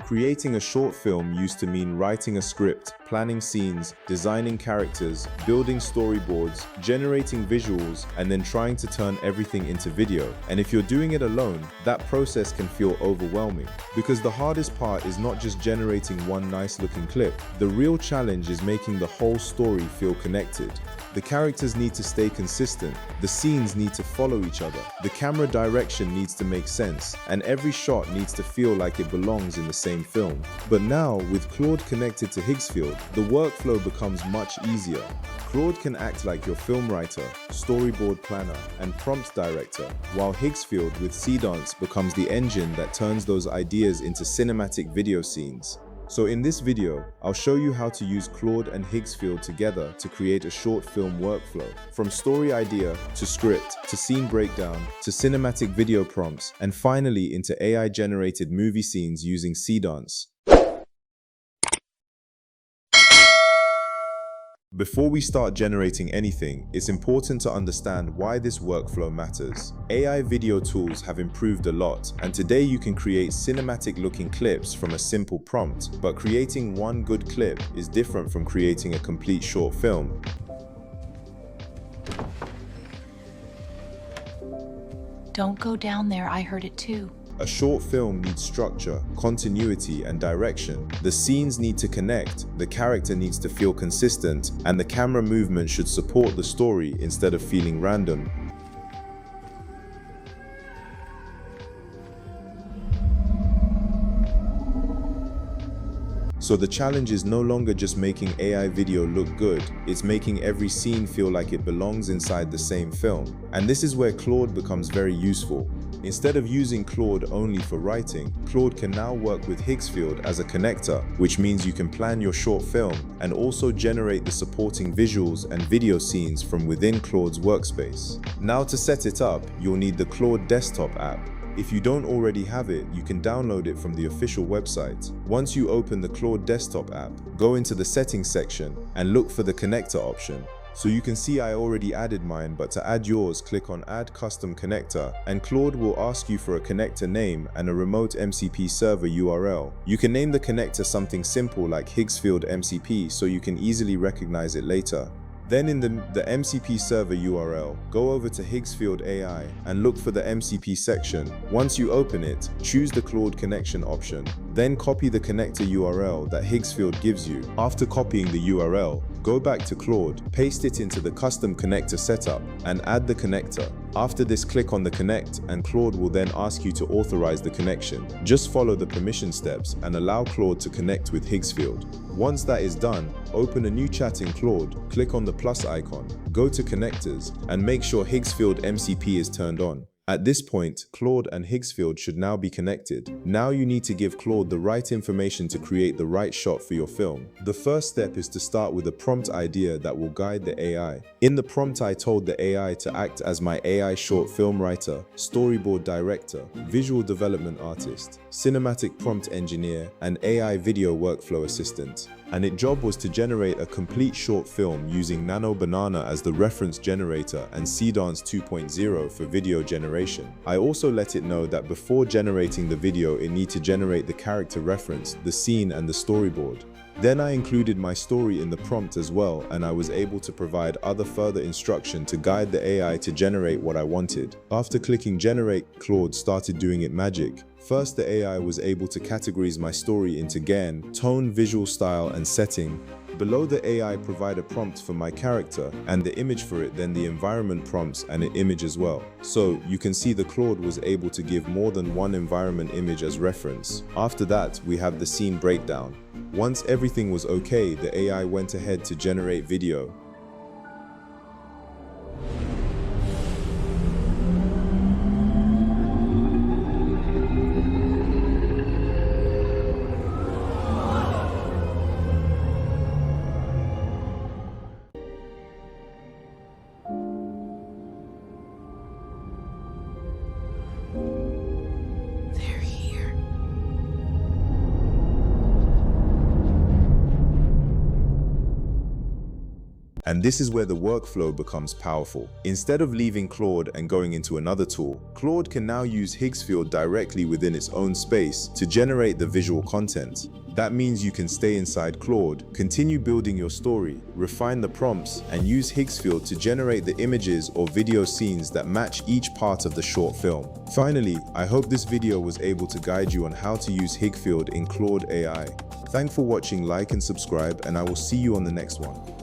Creating a short film used to mean writing a script, planning scenes, designing characters, building storyboards, generating visuals, and then trying to turn everything into video. And if you're doing it alone, that process can feel overwhelming. Because the hardest part is not just generating one nice looking clip. The real challenge is making the whole story feel connected. The characters need to stay consistent, the scenes need to follow each other, the camera direction needs to make sense, and every shot needs to feel like it belongs in the same film. But now, with Claude connected to Higgsfield, the workflow becomes much easier. Claude can act like your film writer, storyboard planner, and prompt director, while Higgsfield with Seedance becomes the engine that turns those ideas into cinematic video scenes. So in this video, I'll show you how to use Claude and Higgsfield together to create a short film workflow. From story idea, to script, to scene breakdown, to cinematic video prompts, and finally into AI-generated movie scenes using Seedance. Before we start generating anything, it's important to understand why this workflow matters. AI video tools have improved a lot, and today you can create cinematic-looking clips from a simple prompt, but creating one good clip is different from creating a complete short film. Don't go down there, I heard it too. A short film needs structure, continuity, and direction. The scenes need to connect, the character needs to feel consistent, and the camera movement should support the story instead of feeling random. So the challenge is no longer just making AI video look good, it's making every scene feel like it belongs inside the same film. And this is where Claude becomes very useful. Instead of using Claude only for writing, Claude can now work with Higgsfield as a connector, which means you can plan your short film and also generate the supporting visuals and video scenes from within Claude's workspace. Now to set it up, you'll need the Claude desktop app. If you don't already have it, you can download it from the official website. Once you open the Claude desktop app, go into the settings section and look for the connector option. So you can see I already added mine, but to add yours, click on Add Custom Connector, and Claude will ask you for a connector name and a remote MCP server URL. You can name the connector something simple like Higgfield MCP so you can easily recognize it later. Then in the MCP server URL, go over to Higgfield AI and look for the MCP section. Once you open it, choose the Claude connection option. Then copy the connector URL that Higgsfield gives you. After copying the URL, go back to Claude, paste it into the custom connector setup, and add the connector. After this, click on the connect, and Claude will then ask you to authorize the connection. Just follow the permission steps and allow Claude to connect with Higgsfield. Once that is done, open a new chat in Claude, click on the plus icon, go to connectors, and make sure Higgsfield MCP is turned on. At this point, Claude and Higgsfield should now be connected. Now you need to give Claude the right information to create the right shot for your film. The first step is to start with a prompt idea that will guide the AI. In the prompt, I told the AI to act as my AI short film writer, storyboard director, visual development artist, cinematic prompt engineer, and AI video workflow assistant. And its job was to generate a complete short film using Nano Banana as the reference generator and Seedance 2.0 for video generation. I also let it know that before generating the video, it needs to generate the character reference, the scene, and the storyboard. Then I included my story in the prompt as well, and I was able to provide other further instruction to guide the AI to generate what I wanted. After clicking generate, Claude started doing its magic. First, the AI was able to categorize my story into gen, tone, visual style, and setting. Below, the AI provided a prompt for my character and the image for it, then the environment prompts and an image as well. So you can see the Claude was able to give more than one environment image as reference. After that, we have the scene breakdown. Once everything was okay, the AI went ahead to generate video. And this is where the workflow becomes powerful. Instead of leaving Claude and going into another tool, Claude can now use Higgsfield directly within its own space to generate the visual content. That means you can stay inside Claude, continue building your story, refine the prompts, and use Higgsfield to generate the images or video scenes that match each part of the short film. Finally, I hope this video was able to guide you on how to use Higgfield in Claude AI. Thanks for watching, like and subscribe, and I will see you on the next one.